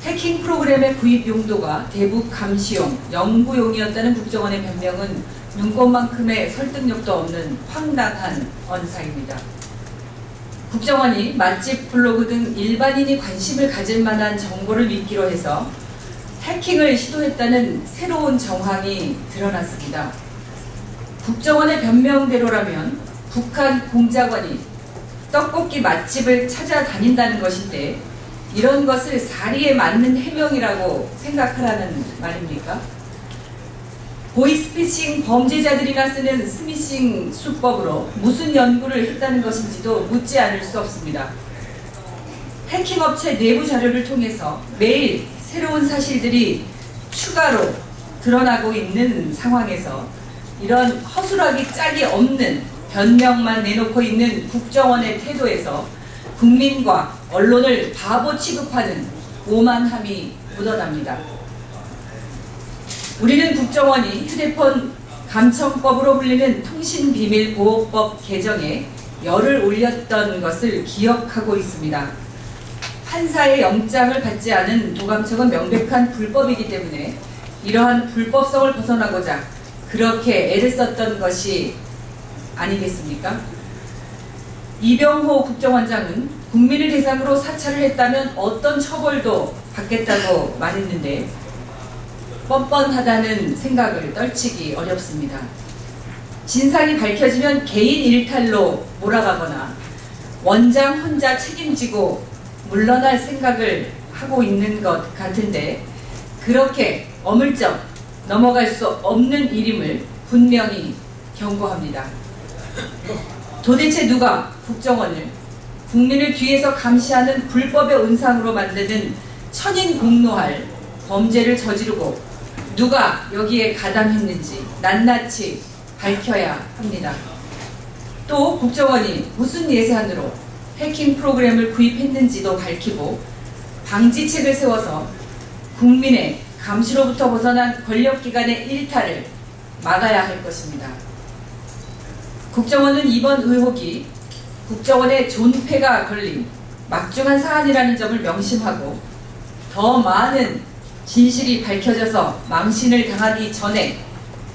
해킹 프로그램의 구입 용도가 대북 감시용, 연구용이었다는 국정원의 변명은 눈꽃만큼의 설득력도 없는 황당한 언사입니다. 국정원이 맛집 블로그 등 일반인이 관심을 가질 만한 정보를 믿기로 해서 해킹을 시도했다는 새로운 정황이 드러났습니다. 국정원의 변명대로라면 북한 공작원이 떡볶이 맛집을 찾아다닌다는 것인데 이런 것을 사리에 맞는 해명이라고 생각하라는 말입니까? 보이스피싱 범죄자들이나 쓰는 스미싱 수법으로 무슨 연구를 했다는 것인지도 묻지 않을 수 없습니다. 해킹업체 내부 자료를 통해서 매일 새로운 사실들이 추가로 드러나고 있는 상황에서 이런 허술하기 짝이 없는 변명만 내놓고 있는 국정원의 태도에서 국민과 언론을 바보 취급하는 오만함이 묻어납니다. 우리는 국정원이 휴대폰 감청법으로 불리는 통신비밀보호법 개정에 열을 올렸던 것을 기억하고 있습니다. 판사의 영장을 받지 않은 도감청은 명백한 불법이기 때문에 이러한 불법성을 벗어나고자 그렇게 애를 썼던 것이 아니겠습니까? 이병호 국정원장은 국민을 대상으로 사찰을 했다면 어떤 처벌도 받겠다고 말했는데 뻔뻔하다는 생각을 떨치기 어렵습니다. 진상이 밝혀지면 개인 일탈로 몰아가거나 원장 혼자 책임지고 물러날 생각을 하고 있는 것 같은데 그렇게 어물쩍 넘어갈 수 없는 일임을 분명히 경고합니다. 도대체 누가 국정원을 국민을 뒤에서 감시하는 불법의 온상으로 만드는 천인공노할 범죄를 저지르고 누가 여기에 가담했는지 낱낱이 밝혀야 합니다. 또 국정원이 무슨 예산으로 해킹 프로그램을 구입했는지도 밝히고 방지책을 세워서 국민의 감시로부터 벗어난 권력기관의 일탈을 막아야 할 것입니다. 국정원은 이번 의혹이 국정원의 존폐가 걸린 막중한 사안이라는 점을 명심하고 더 많은 진실이 밝혀져서 망신을 당하기 전에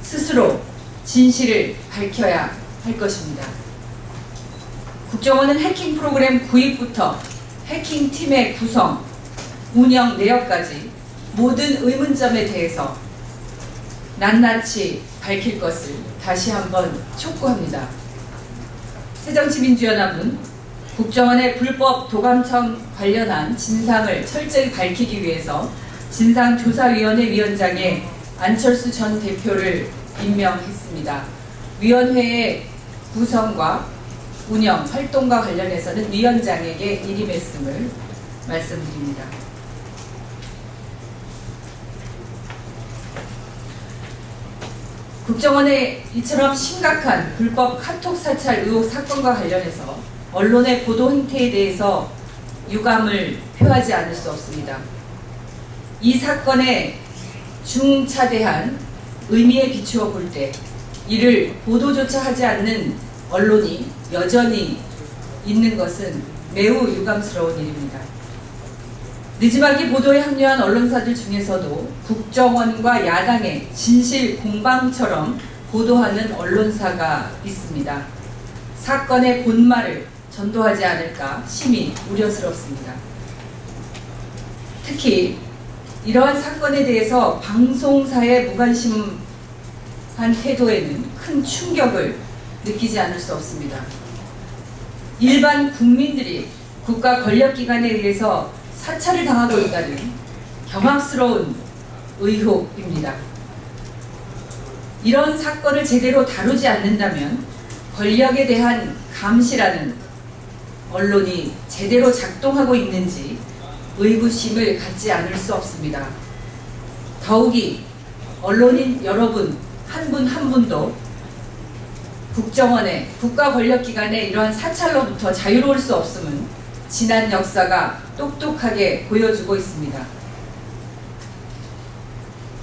스스로 진실을 밝혀야 할 것입니다. 국정원은 해킹 프로그램 구입부터 해킹팀의 구성, 운영 내역까지 모든 의문점에 대해서 낱낱이 밝힐 것을 다시 한번 촉구합니다. 새정치민주연합은 국정원의 불법 도감청 관련한 진상을 철저히 밝히기 위해서 진상조사위원회 위원장에 안철수 전 대표를 임명했습니다. 위원회의 구성과 운영, 활동과 관련해서는 위원장에게 일임했음을 말씀드립니다. 국정원의 이처럼 심각한 불법 카톡 사찰 의혹 사건과 관련해서 언론의 보도 행태에 대해서 유감을 표하지 않을 수 없습니다. 이 사건의 중차대한 의미에 비추어 볼 때 이를 보도조차 하지 않는 언론이 여전히 있는 것은 매우 유감스러운 일입니다. 느지막이 보도에 합류한 언론사들 중에서도 국정원과 야당의 진실 공방처럼 보도하는 언론사가 있습니다. 사건의 본말을 전도하지 않을까 심히 우려스럽습니다. 특히 이러한 사건에 대해서 방송사의 무관심한 태도에는 큰 충격을 느끼지 않을 수 없습니다. 일반 국민들이 국가 권력기관에 의해서 사찰을 당하고 있다는 경악스러운 의혹입니다. 이런 사건을 제대로 다루지 않는다면 권력에 대한 감시라는 언론이 제대로 작동하고 있는지 의구심을 갖지 않을 수 없습니다. 더욱이 언론인 여러분 한 분 한 분도 국정원의 국가 권력기관의 이러한 사찰로부터 자유로울 수 없음은 지난 역사가 똑똑하게 보여주고 있습니다.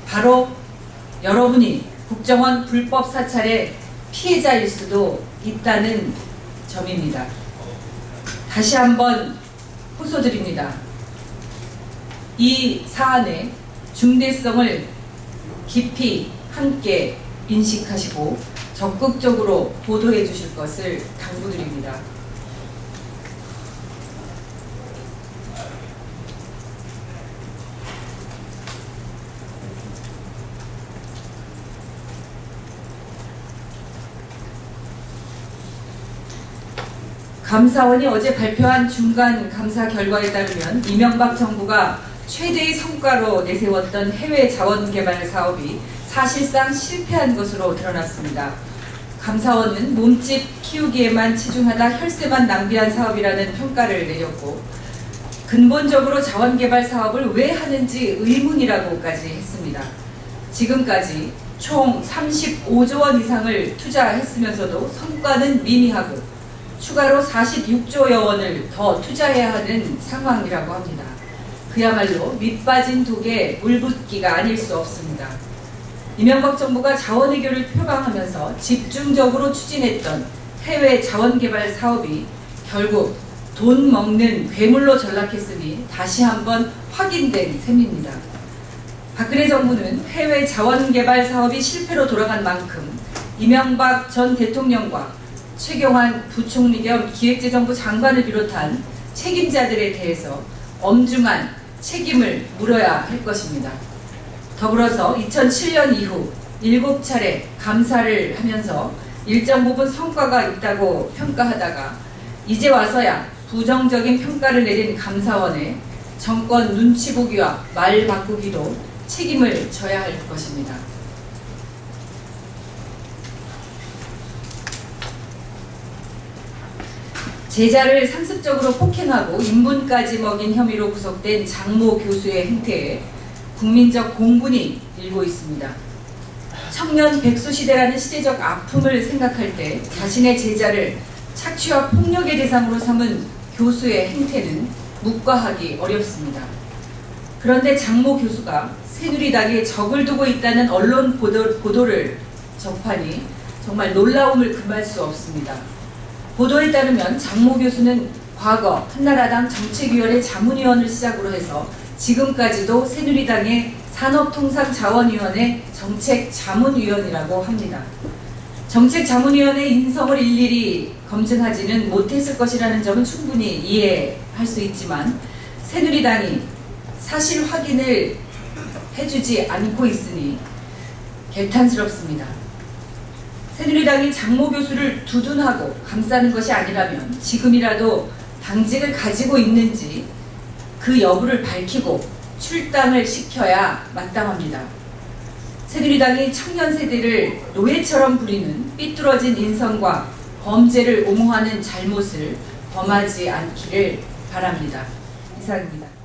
바로 여러분이 국정원 불법 사찰의 피해자일 수도 있다는 점입니다. 다시 한번 호소드립니다. 이 사안의 중대성을 깊이 함께 인식하시고 적극적으로 보도해 주실 것을 당부드립니다. 감사원이 어제 발표한 중간 감사 결과에 따르면 이명박 정부가 최대의 성과로 내세웠던 해외 자원개발 사업이 사실상 실패한 것으로 드러났습니다. 감사원은 몸집 키우기에만 치중하다 혈세만 낭비한 사업이라는 평가를 내렸고, 근본적으로 자원개발 사업을 왜 하는지 의문이라고까지 했습니다. 지금까지 총 35조 원 이상을 투자했으면서도 성과는 미미하고 추가로 46조여 원을 더 투자해야 하는 상황이라고 합니다. 그야말로 밑빠진 독에 물 붓기가 아닐 수 없습니다. 이명박 정부가 자원외교를 표방하면서 집중적으로 추진했던 해외 자원개발 사업이 결국 돈 먹는 괴물로 전락했으니 다시 한번 확인된 셈입니다. 박근혜 정부는 해외 자원개발 사업이 실패로 돌아간 만큼 이명박 전 대통령과 최경환 부총리 겸 기획재정부 장관을 비롯한 책임자들에 대해서 엄중한 책임을 물어야 할 것입니다. 더불어서 2007년 이후 7차례 감사를 하면서 일정 부분 성과가 있다고 평가하다가 이제 와서야 부정적인 평가를 내린 감사원에 정권 눈치 보기와 말 바꾸기도 책임을 져야 할 것입니다. 제자를 상습적으로 폭행하고 인분까지 먹인 혐의로 구속된 장모 교수의 행태에 국민적 공분이 일고 있습니다. 청년 백수 시대라는 시대적 아픔을 생각할 때 자신의 제자를 착취와 폭력의 대상으로 삼은 교수의 행태는 묵과하기 어렵습니다. 그런데 장모 교수가 새누리당에 적을 두고 있다는 언론 보도를 접하니 정말 놀라움을 금할 수 없습니다. 보도에 따르면 장모 교수는 과거 한나라당 정책위원회 자문위원을 시작으로 해서 지금까지도 새누리당의 산업통상자원위원회 정책자문위원이라고 합니다. 정책자문위원회 인성을 일일이 검증하지는 못했을 것이라는 점은 충분히 이해할 수 있지만 새누리당이 사실 확인을 해주지 않고 있으니 개탄스럽습니다. 새누리당이 장모 교수를 두둔하고 감싸는 것이 아니라면 지금이라도 당직을 가지고 있는지 그 여부를 밝히고 출당을 시켜야 마땅합니다. 새누리당이 청년 세대를 노예처럼 부리는 삐뚤어진 인성과 범죄를 옹호하는 잘못을 범하지 않기를 바랍니다. 이상입니다.